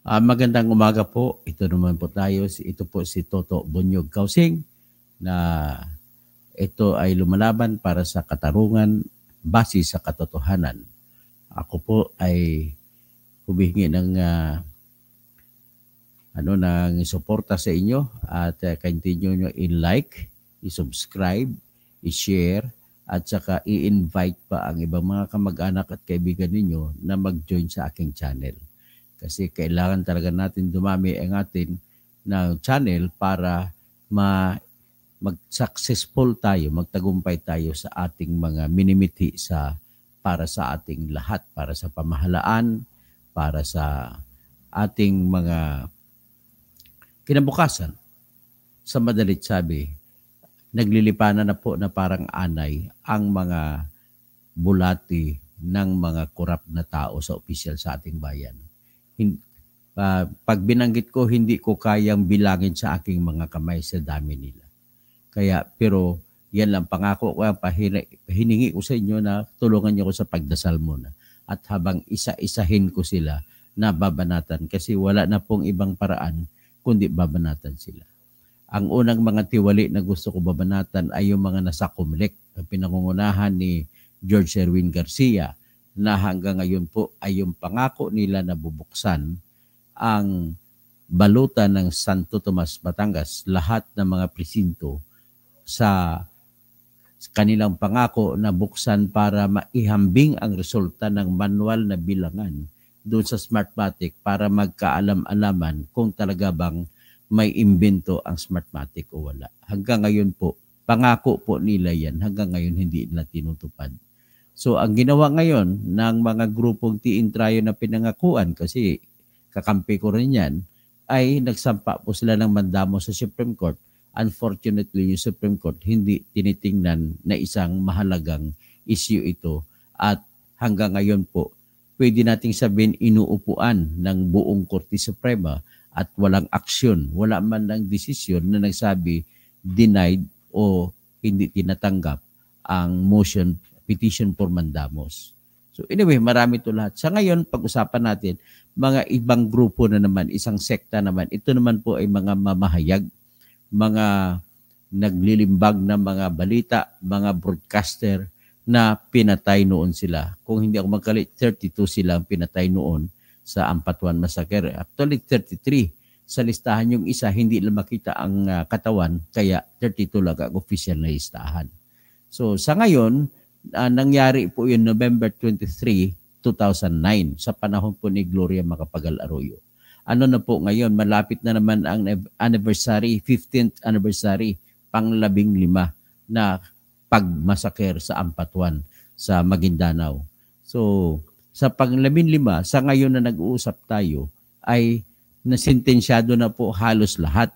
Magandang umaga po. Ito naman po tayo. Ito po si Toto Bunyog Kausing na ito ay lumalaban para sa katarungan base sa katotohanan. Ako po ay humihingi ng suporta sa inyo at continue nyo i-like, i-subscribe, i-share at saka i-invite pa ang ibang mga kamag-anak at kaibigan ninyo na mag-join sa aking channel. Kasi kailangan talaga natin dumami ang atin na channel para mag-successful tayo, magtagumpay tayo sa ating mga minimithi para sa ating lahat, para sa pamahalaan, para sa ating mga kinabukasan. Sa madalit sabi, naglilipanan na po na parang anay ang mga bulati ng mga korap na tao sa opisyal sa ating bayan. Pag binanggit ko, hindi ko kayang bilangin sa aking mga kamay sa dami nila. Pero yan lang pangako ko, hiningi ko sa inyo na tulungan niyo ko sa pagdasal muna. At habang isa-isahin ko sila na babanatan kasi wala na pong ibang paraan kundi babanatan sila. Ang unang mga tiwali na gusto ko babanatan ay yung mga nasa COMELEC, ang pinangungunahan ni George Erwin Garcia, na hanggang ngayon po ay yung pangako nila na bubuksan ang balutan ng Santo Tomas, Batangas, lahat ng mga presinto sa kanilang pangako na buksan para maihambing ang resulta ng manual na bilangan doon sa Smartmatic para magkaalam-alaman kung talaga bang may imbento ang Smartmatic o wala. Hanggang ngayon po, pangako po nila yan. Hanggang ngayon hindi nila tinutupad. So ang ginawa ngayon ng mga grupong tiintrayo na pinangakuan, kasi kakampi ko rin yan, ay nagsampa po sila ng mandamo sa Supreme Court. Unfortunately, yung Supreme Court hindi tinitingnan na isang mahalagang issue ito. At hanggang ngayon po, pwede nating sabihin inuupuan ng buong Korte Suprema at walang aksyon, wala man lang desisyon na nagsabi denied o hindi tinatanggap ang petition for mandamos. So anyway, marami ito lahat. Sa ngayon, pag-usapan natin, mga ibang grupo na naman, isang sekta naman. Ito naman po ay mga mamahayag, mga naglilimbag na mga balita, mga broadcaster na pinatay noon sila. Kung hindi ako magkali, 32 silang pinatay noon sa Ampatuan Massacre. Actually, 33. Sa listahan yung isa, hindi lang makita ang katawan, kaya 32 lang ang official na listahan. So sa ngayon, nangyari po yun November 23, 2009 sa panahon po ni Gloria Macapagal Arroyo. Ano na po ngayon, malapit na naman ang anniversary, 15th anniversary, pang-15 na pagmasaker sa Ampatuan sa Maguindanao. So sa pang-15, sa ngayon na nag-uusap tayo, ay nasentensyado na po halos lahat.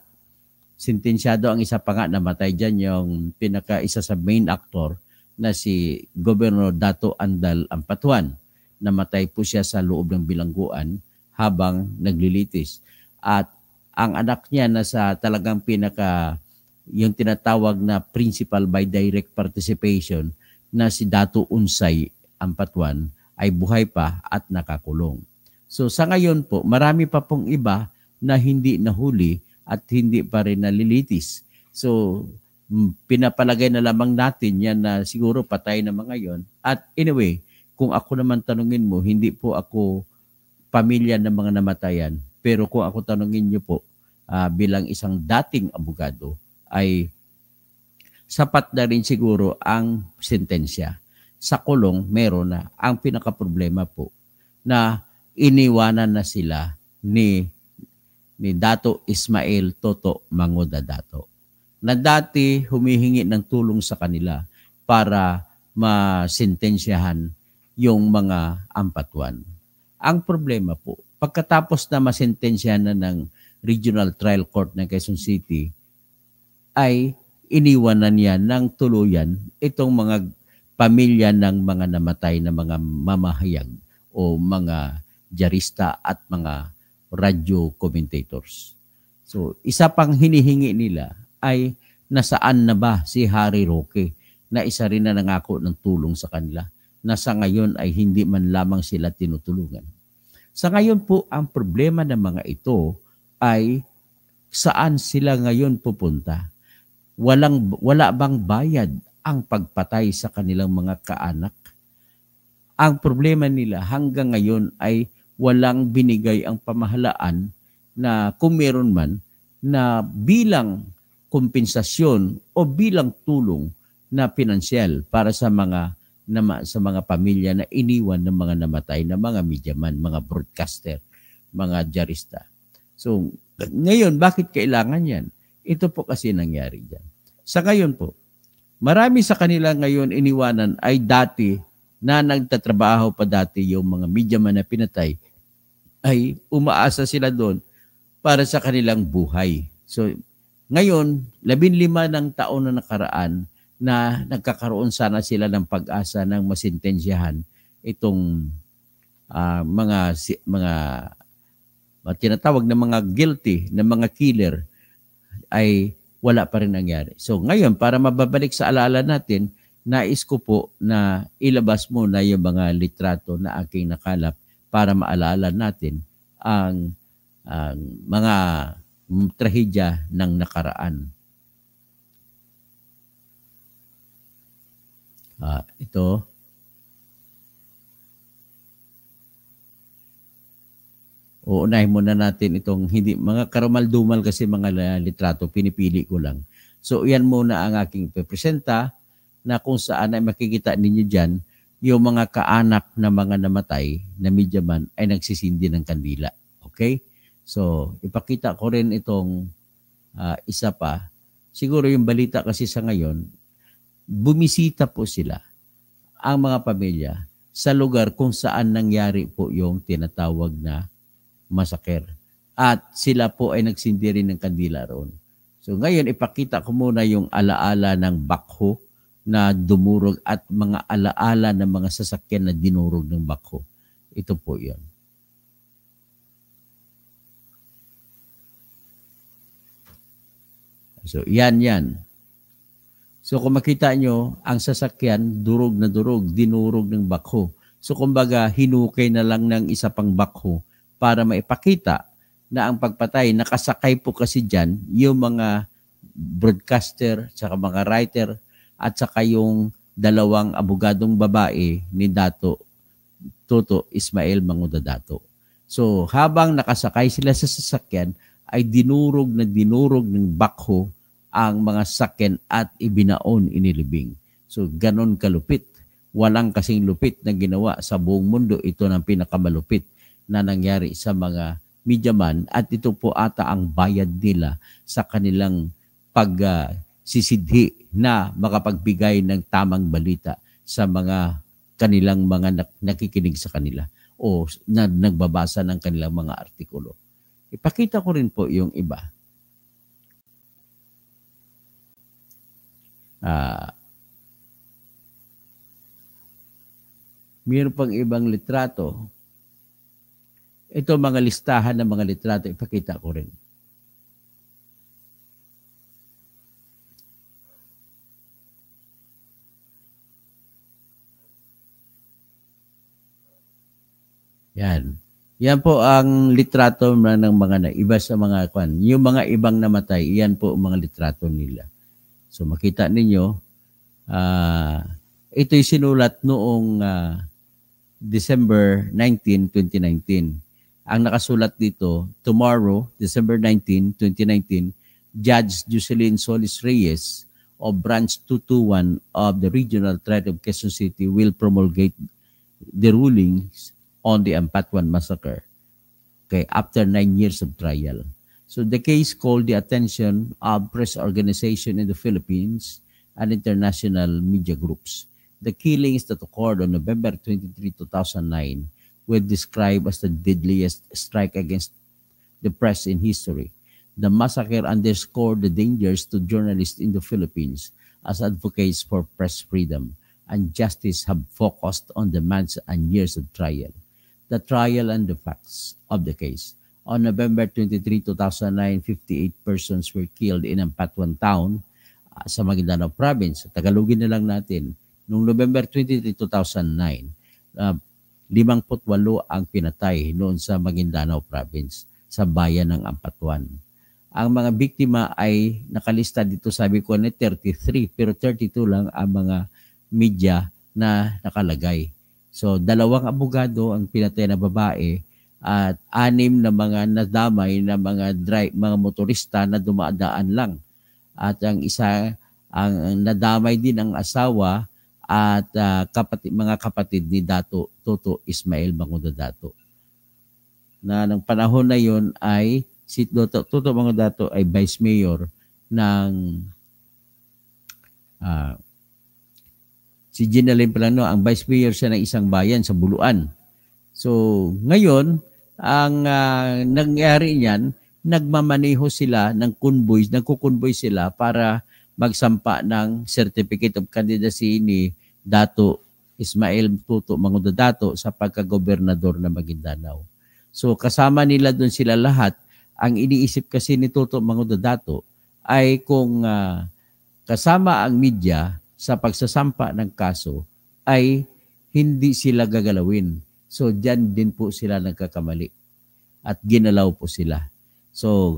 Sentensyado ang isa pa nga, namatay dyan yung isa sa main actor na si Governor Dato Andal Ampatuan. Namatay po siya sa loob ng bilangguan habang naglilitis. At ang anak niya na sa talagang yung tinatawag na principal by direct participation na si Dato Unsay Ampatuan ay buhay pa at nakakulong. So sa ngayon po, marami pa pong iba na hindi nahuli at hindi pa rin nalilitis. So pinapalagay na lamang natin yan na siguro patay na mga yon. At anyway, kung ako naman tanungin mo, hindi po ako pamilya ng mga namatayan. Pero kung ako tanungin niyo po, bilang isang dating abogado, ay sapat na rin siguro ang sentensya. Sa kulong, meron na. Ang pinaka-problema po, na iniwanan na sila ni Dato Ismael Toto Manguda Dato, na dati humihingi ng tulong sa kanila para masentensyahan yung mga Ampatuan. Ang problema po, pagkatapos na masentensyahan na ng Regional Trial Court ng Quezon City, ay iniwanan niya ng tuluyan itong mga pamilya ng mga namatay na mga mamahayag o mga diarista at mga radio commentators. So, isa pang hinihingi nila ay nasaan na ba si Harry Roque, na isa rin na nangako ng tulong sa kanila, na sa ngayon ay hindi man lamang sila tinutulungan. Sa ngayon po, ang problema ng mga ito ay saan sila ngayon pupunta? Wala bang bayad ang pagpatay sa kanilang mga kaanak? Ang problema nila hanggang ngayon ay walang binigay ang pamahalaan na kung meron man na bilang kompensasyon o bilang tulong na pinansyal para sa mga pamilya na iniwan ng mga namatay na mga mediaman, mga broadcaster, mga diarista. So, ngayon, bakit kailangan yan? Ito po kasi nangyari dyan. Sa ngayon po, marami sa kanila ngayon iniwanan ay dati na nagtatrabaho pa dati yung mga mediaman na pinatay, ay umaasa sila doon para sa kanilang buhay. So, ngayon, 15 ng taon na nakaraan na nagkakaroon sana sila ng pag-asa ng masintensyahan itong mga tinatawag na mga guilty, na mga killer, ay wala pa rin nangyari. So ngayon, para mababalik sa alaala natin, nais ko po na ilabas muna yung mga litrato na aking nakalap para maalala natin ang mga trahedya ng nakaraan. Ito. Uunahin muna natin itong hindi mga karumal-dumal kasi mga litrato, pinipili ko lang. So yan muna ang aking pepresenta na kung saan ay makikita ninyo dyan yung mga kaanak na mga namatay na mediaman ay nagsisindi ng kandila. Okay? So ipakita ko rin itong isa pa. Siguro yung balita kasi sa ngayon, bumisita po sila, ang mga pamilya, sa lugar kung saan nangyari po yung tinatawag na massacre. At sila po ay nagsindi rin ng kandila roon. So ngayon, ipakita ko muna yung alaala ng bakho na dumurog at mga alaala ng mga sasakyan na dinurog ng bakho. Ito po yun. So yan. So kung makita nyo, ang sasakyan, durog na durog, dinurog ng bakho. So kumbaga, hinukay na lang ng isa pang bakho para maipakita na ang pagpatay, nakasakay po kasi dyan yung mga broadcaster, saka mga writer, at saka yung dalawang abogadong babae ni Dato Toto Ismael Manguda Dato. So habang nakasakay sila sa sasakyan, ay dinurog ng bakho ang mga sakyan at ibinaon, inilibing. So, ganon kalupit. Walang kasing lupit na ginawa sa buong mundo. Ito ng pinakamalupit na nangyari sa mga mediaman at ito po ata ang bayad nila sa kanilang pagsisidhi na makapagbigay ng tamang balita sa mga kanilang mga nakikinig sa kanila o nagbabasa ng kanilang mga artikulo. Ipakita ko rin po yung iba. Mayroon pang ibang litrato. Ito mga listahan ng mga litrato, ipakita ko rin. Yan po ang litrato ng mga iba sa mga kwan. Yung mga ibang namatay, yan po ang mga litrato nila. So makita ninyo, ito'y sinulat noong December 19, 2019. Ang nakasulat dito, tomorrow, December 19, 2019, Judge Jocelyn Solis Reyes of Branch 221 of the Regional Tribe of Quezon City will promulgate the rulings on the Ampatuan Massacre after 9 years of trial. So the case called the attention of press organizations in the Philippines and international media groups. The killings that occurred on November 23, 2009 were described as the deadliest strike against the press in history. The massacre underscored the dangers to journalists in the Philippines as advocates for press freedom and justice have focused on the months and years of trial. The trial and the facts of the case. On November 23, 2009, 58 persons were killed in Ampatuan Town sa Maguindanao Province. Tagalogin na lang natin. Noong November 23, 2009, 58 ang pinatay noon sa Maguindanao Province, sa bayan ng Ampatuan. Ang mga biktima ay nakalista dito, sabi ko na 33, pero 32 lang ang mga media na nakalagay. So, 2 abogado ang pinatay na babae at 6 na mga nadamay na mga motorista na dumadaan lang. At ang isa, ang nadamay din ang asawa at mga kapatid ni Dato Toto Ismael Mangundo Dato. Na ng panahon na yon ay si Toto Mangundo Dato ay Vice Mayor ng si Ginalyn Plano, ang Vice Mayor siya ng isang bayan sa Buluan. So ngayon, ang nangyari niyan, nagmamaneho sila ng convoys, nagkukonvoy sila para magsampa ng Certificate of Candidacy ni Dato Ismael Toto Mangundo Dato sa pagkagobernador ng Maguindanao. So kasama nila doon sila lahat. Ang iniisip kasi ni Toto Mangundo Dato ay kung kasama ang media sa pagsasampa ng kaso ay hindi sila gagalawin. So diyan din po sila nagkakamali at ginalaw po sila. So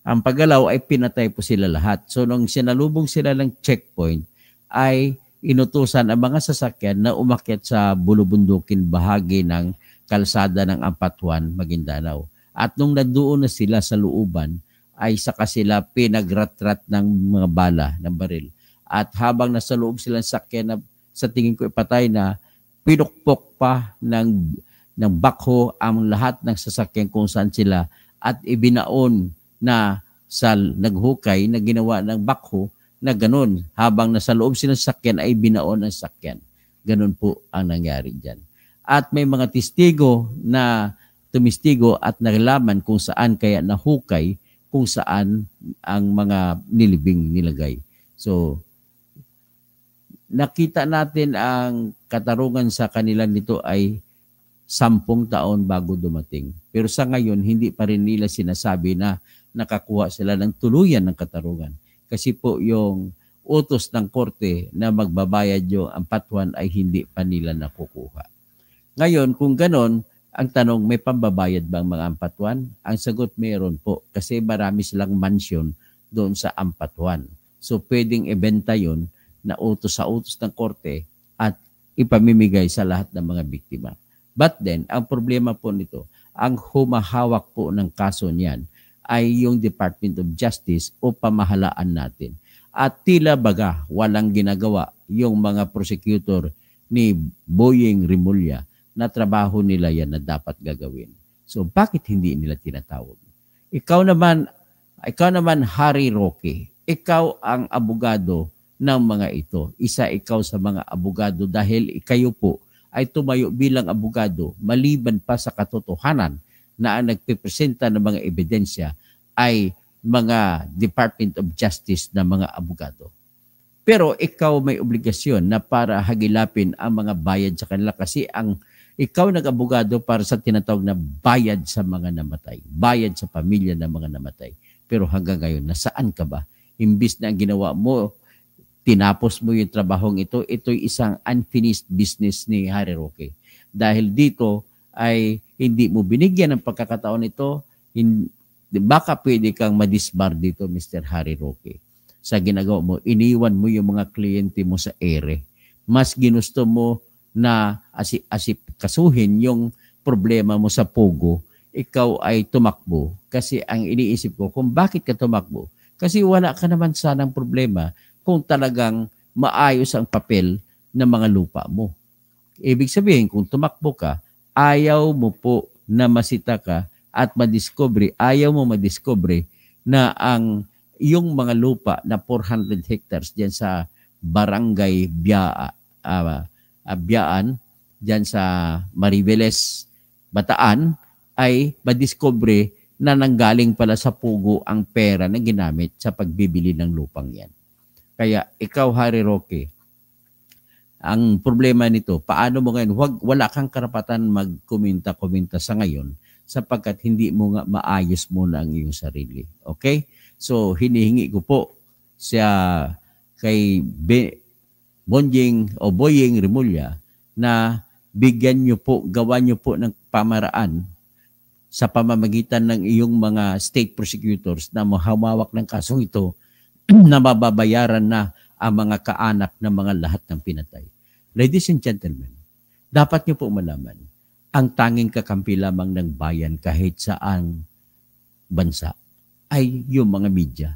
ang paggalaw ay pinatay po sila lahat. So nung sinalubong sila ng checkpoint ay inutusan ang mga sasakyan na umakyat sa bulubundukin bahagi ng kalsada ng Ampatuan, Maguindanao. At nung nandoon na sila sa looban ay saka sila pinagratrat ng mga bala, ng baril. At habang nasa loob silang sakyan na sa tingin ko ipatay na, pinukpok pa ng bakho ang lahat ng sasakyan kung saan sila at ibinaon na sa naghukay na ginawa ng bakho na ganun. Habang nasa loob silang sakyan ay binaon ang sakyan. Ganun po ang nangyari dyan. At may mga testigo na tumistigo at nalaman kung saan kaya nahukay, kung saan ang mga nilibing nilagay. So, nakita natin ang katarungan sa kanila nito ay 10 taon bago dumating. Pero sa ngayon, hindi pa rin nila sinasabi na nakakuha sila ng tuluyan ng katarungan. Kasi po yung utos ng korte na magbabayad yung Ampatuan ay hindi pa nila nakukuha. Ngayon, kung ganon, ang tanong, may pambabayad ba ang mga Ampatuan? Ang sagot, mayroon po. Kasi marami silang mansyon doon sa Ampatuan. So, pwedeng ibenta yun na utos sa utos ng korte at ipamimigay sa lahat ng mga biktima. But then, ang problema po nito, ang humahawak po ng kaso niyan ay yung Department of Justice o pamahalaan natin. At tila baga walang ginagawa yung mga prosecutor ni Boyeng Rimulya na trabaho nila yan na dapat gagawin. So bakit hindi nila tinatawag? Ikaw naman Harry Roque, ikaw ang abogado ng mga ito. Isa ikaw sa mga abogado dahil kayo po ay tumayo bilang abogado maliban pa sa katotohanan na ang nagpipresenta ng mga ebidensya ay mga Department of Justice na mga abogado. Pero ikaw may obligasyon na para hagilapin ang mga bayad sa kanila kasi ikaw nag-abogado para sa tinatawag na bayad sa mga namatay, bayad sa pamilya ng mga namatay. Pero hanggang ngayon, nasaan ka ba? Imbis na ang ginawa mo, tinapos mo yung trabahong ito, ito'y isang unfinished business ni Harry Roque. Dahil dito ay hindi mo binigyan ng pagkakataon ito, baka pwede kang madisbar dito, Mr. Harry Roque. Sa ginagawa mo, iniwan mo yung mga kliyente mo sa ere. Mas ginusto mo na asip kasuhin yung problema mo sa Pogo, ikaw ay tumakbo. Kasi ang iniisip ko, kung bakit ka tumakbo? Kasi wala ka naman sanang problema kung talagang maayos ang papel ng mga lupa mo. Ibig sabihin, kung tumakbo ka, ayaw mo po na masita ka at madiscover, ayaw mo madiscover na ang yung mga lupa na 400 hectares diyan sa Barangay Biaan, diyan sa Mariveles, Bataan, ay madiscover na nanggaling pala sa Pugo ang pera na ginamit sa pagbibili ng lupang yan. Kaya ikaw, Harry Roque, ang problema nito, paano mo ngayon, wala kang karapatan magkomenta-komenta sa ngayon sapagkat hindi mo nga maayos muna ang iyong sarili. Okay? So, hinihingi ko po kay Boyeng Rimulya na bigyan nyo po, gawa nyo po ng pamaraan sa pamamagitan ng iyong mga state prosecutors na humawak ng kasong ito na mababayaran na ang mga kaanak ng mga lahat ng pinatay. Ladies and gentlemen, dapat nyo po malaman, ang tanging kakampi lamang ng bayan kahit saan bansa ay yung mga media.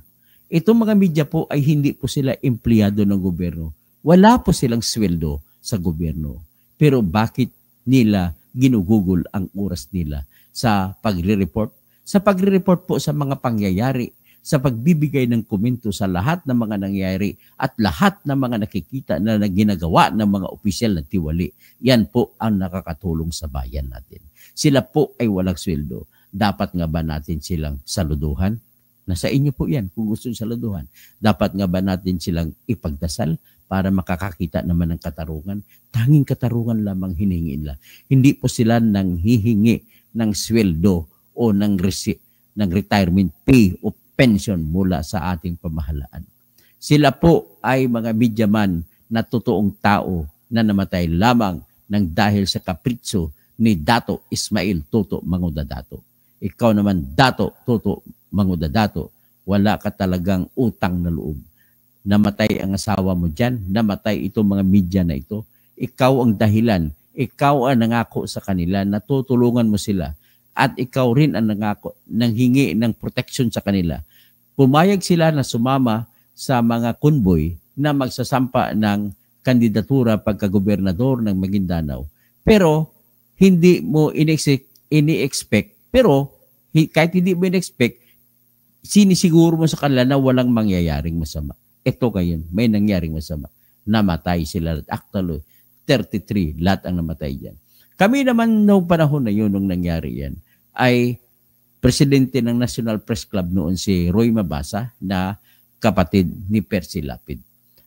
Itong mga media po ay hindi po sila empleyado ng gobyerno. Wala po silang sweldo sa gobyerno. Pero bakit nila ginugugol ang oras nila sa pagre-report? Sa pagre-report po sa mga pangyayari, sa pagbibigay ng komento sa lahat ng mga nangyayari at lahat ng mga nakikita na ginagawa ng mga opisyal na tiwali. Yan po ang nakakatulong sa bayan natin. Sila po ay walang sweldo. Dapat nga ba natin silang saluduhan? Nasa inyo po yan kung gusto nyo saluduhan. Dapat nga ba natin silang ipagdasal para makakakita naman ng katarungan? Tanging katarungan lamang hinihingi nila. Hindi po sila nang hihingi ng sweldo o ng retirement pay o pension mula sa ating pamahalaan. Sila po ay mga media-man na totoong tao na namatay lamang ng dahil sa kapritso ni Dato Ismail Toto Mangudadato. Ikaw naman, Dato Toto Mangudadato, wala ka talagang utang na loob. Namatay ang asawa mo dyan, namatay itong mga media na ito. Ikaw ang dahilan, ikaw ang nangako sa kanila na tutulungan mo sila. At ikaw rin ang nangako, nanghingi ng protection sa kanila. Pumayag sila na sumama sa mga convoy na magsasampa ng kandidatura pagka-gobernador ng Maguindanao. Pero hindi mo ini-expect, pero kahit hindi mo in-expect, sinisiguro mo sa kanila na walang mangyayaring masama. Ito ngayon, may nangyaring masama. Namatay sila. Actually, 33, lahat ang namatay dyan. Kami naman noong panahon na yun, nung nangyari yan, ay presidente ng National Press Club noon si Roy Mabasa na kapatid ni Percy Lapid.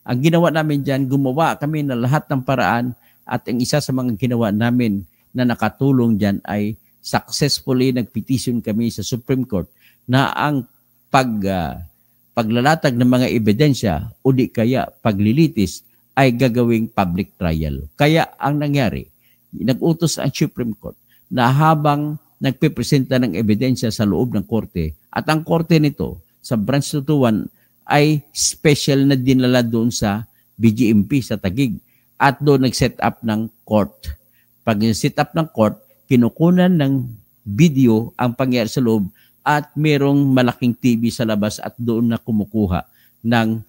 Ang ginawa namin dyan, gumawa kami na lahat ng paraan at ang isa sa mga ginawa namin na nakatulong dyan ay successfully nagpetition kami sa Supreme Court na ang paglalatag ng mga ebidensya o di kaya paglilitis ay gagawing public trial. Kaya ang nangyari, nag-utos ang Supreme Court na habang nagpipresenta ng ebidensya sa loob ng korte at ang korte nito sa Branch 221 ay special na dinala doon sa BGMP sa Taguig at doon nag-set up ng court. Pag set up ng court, kinukunan ng video ang pangyayari sa loob at merong malaking TV sa labas at doon na kumukuha ng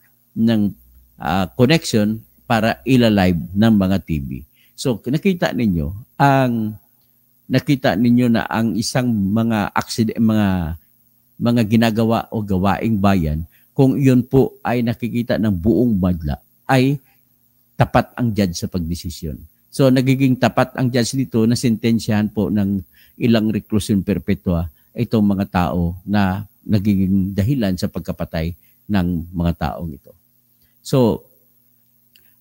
connection para ila-live ng mga TV. So nakita ninyo na ang isang mga mga ginagawa o gawaing bayan, kung iyon po ay nakikita ng buong madla, ay tapat ang judge sa pagdesisyon. So nagiging tapat ang judge dito na sentensyahan po ng ilang reclusion perpetua itong mga tao na nagiging dahilan sa pagkapatay ng mga taong ito. So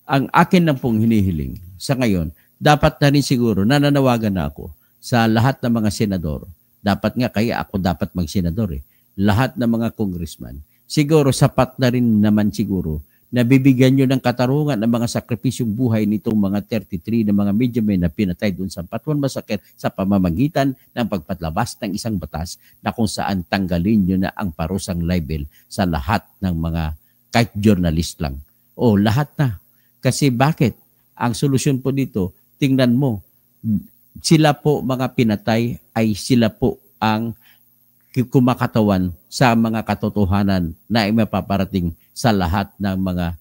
ang akin lang pong hinihiling sa ngayon, dapat na rin siguro, nananawagan na ako sa lahat ng mga senador. Dapat nga, kaya ako dapat mag-senador lahat ng mga congressman. Siguro, sapat na rin naman siguro na bibigyan nyo ng katarungan ng mga sakripisyong buhay nitong mga 33 na mga mediamen na pinatay doon sa Patuan Massacre sa pamamagitan ng pagpatlabas ng isang batas na kung saan tanggalin nyo na ang parusang libel sa lahat ng mga kahit journalist lang. O lahat na. Kasi bakit? Ang solusyon po dito, tingnan mo, sila po mga pinatay ay sila po ang kumakatawan sa mga katotohanan na mapaparating sa lahat ng mga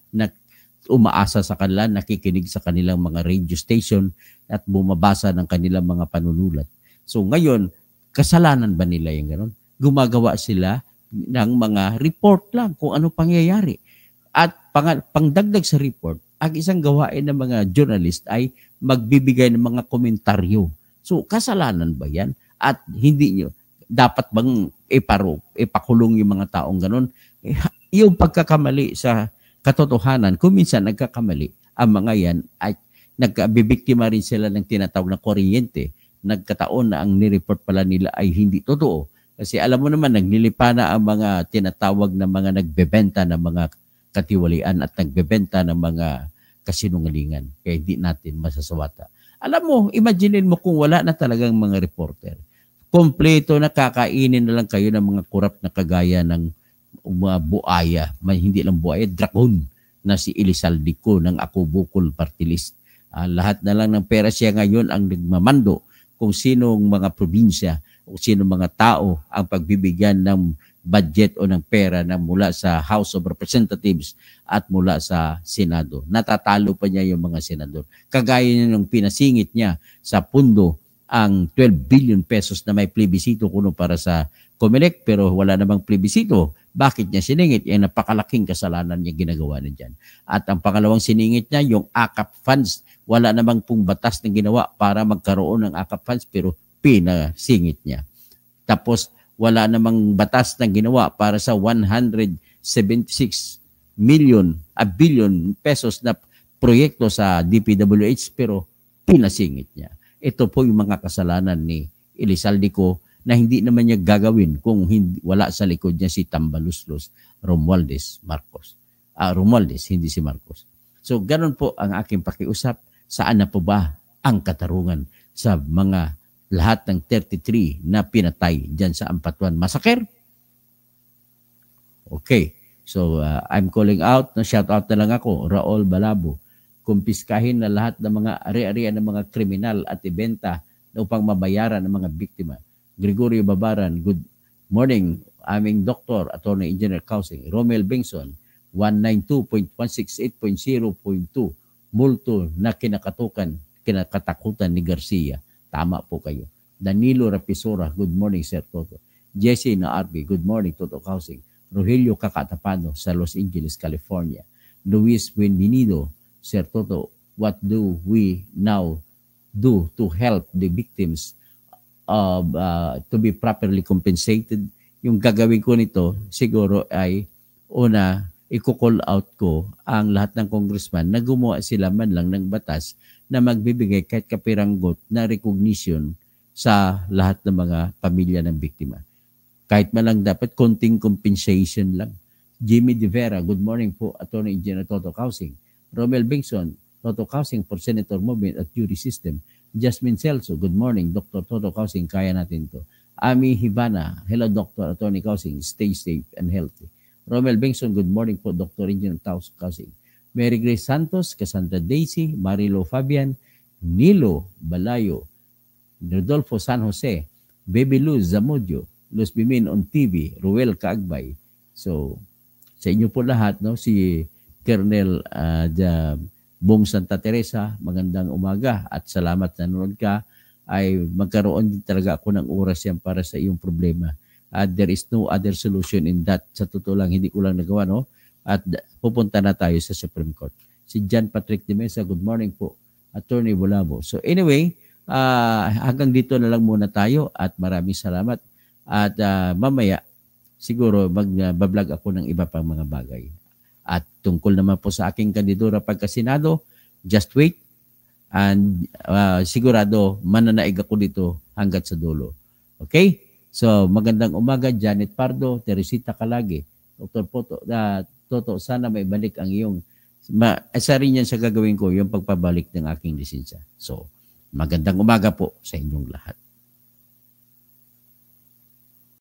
umaasa sa kanila, nakikinig sa kanilang mga radio station at bumabasa ng kanilang mga panunulat. So ngayon, kasalanan ba nila yung gano'n? Gumagawa sila ng mga report lang kung ano pangyayari. At pangdagdag sa report, ang isang gawain ng mga journalist ay magbibigay ng mga komentaryo. So kasalanan ba yan? At hindi nyo, dapat bang ipakulong yung mga taong ganun? Yung pagkakamali sa katotohanan, kung minsan nagkakamali, ang mga yan ay nagbibiktima rin sila ng tinatawag na kuryente. Nagkataon na ang nireport pala nila ay hindi totoo. Kasi alam mo naman, nagnilipa na ang mga tinatawag na mga nagbebenta ng mga katiwalian at nagbebenta ng mga kasinungalingan. Kaya hindi natin masasawata. Alam mo, imaginein mo kung wala na talagang mga reporter. Kompleto na kakainin na lang kayo ng mga kurap na kagaya ng mga buaya, hindi lang buaya, dragon na si Elizalde ng Ako Bukol Party List. Lahat na lang ng pera siya ngayon ang nagmamando kung sinong mga probinsya o sinong mga tao ang pagbibigyan ng budget o ng pera na mula sa House of Representatives at mula sa Senado. Natatalo pa niya yung mga senador. Kagaya niya nung pinasingit niya sa pundo ang 12 billion pesos na may plebisito kuno para sa COMELEC pero wala namang plebisito. Bakit niya siningit? Yung napakalaking kasalanan niya ginagawa niya dyan. At ang pangalawang siningit niya, yung AKAP funds. Wala namang pong batas na ginawa para magkaroon ng AKAP funds pero pinasingit niya. Tapos wala namang batas na ginawa para sa 176 billion pesos na proyekto sa DPWH pero pinasingit niya. Ito po yung mga kasalanan ni Elizalde na hindi naman niya gagawin kung hindi, wala sa likod niya si Tambaluslos Romualdez Marcos. Romualdez, hindi si Marcos. So, ganun po ang aking pakiusap. Saan na po ba ang katarungan sa mga lahat ng 33 na pinatay dyan sa Ampatuan Massacre? Okay. So, I'm calling out, shout out na lang ako, Raul Balabo. Kumpiskahin na lahat ng mga ari-arian ng mga kriminal at ibenta upang mabayaran ng mga biktima. Gregorio Babaran, good morning. Aming Dr. Attorney Engineer Causing. Romel Bengson, 192.168.0.2. Multo na kinakatakutan ni Garcia. Tama po kayo. Danilo Rapisora, good morning Sir Toto. Jesse Naarbi, good morning Toto Causing. Rogelio Kakatapano sa Los Angeles, California. Luis Buenvenido, Sir Toto, what do we now do to help the victims to be properly compensated? Yung gagawin ko nito, siguro ay una, i-call out ko ang lahat ng congressman na gumawa sila man lang ng batas na magbibigay kahit kapiranggot na recognition sa lahat ng mga pamilya ng biktima. Kahit man lang dapat konting compensation lang. Jimmy De Vera, good morning po, Attorney Engineer Toto Causing. Romel Bengson, Toto Causing for Senator Movement at Jury System. Jasmine Celso, good morning, Dr. Toto Causing, kaya natin to. Ami Hibana, hello Dr. Attorney Causing, stay safe and healthy. Romel Bengson, good morning po, Dr. Engineer Causing. Mary Grace Santos, Cassandra Daisy, Marilo Fabian, Nilo Balayo, Rodolfo San Jose, Baby Luz Zamudio, Luz Bimin on TV, Ruel Kaagbay. So, sa inyo po lahat, no, si Colonel Bong Santa Teresa, magandang umaga at salamat na nanonood ka. Ay magkaroon din talaga ako ng oras yan para sa iyong problema. There is no other solution in that. Sa totoo lang, hindi ko lang nagawa, no? At pupunta na tayo sa Supreme Court. Si John Patrick de Mesa, good morning po. Attorney Bulabo. So anyway, hanggang dito na lang muna tayo at maraming salamat. At mamaya, siguro mag-vlog ako ng iba pang mga bagay. At tungkol naman po sa aking kandidura pagka-Senado, just wait. And sigurado, mananaig ako dito hanggat sa dulo. Okay? So, magandang umaga, Janet Pardo, Teresita Kalagi, Dr. Toto, sana may balik ang iyong, isa rin yan sa gagawin ko, yung pagpabalik ng aking lisensya. So, magandang umaga po sa inyong lahat.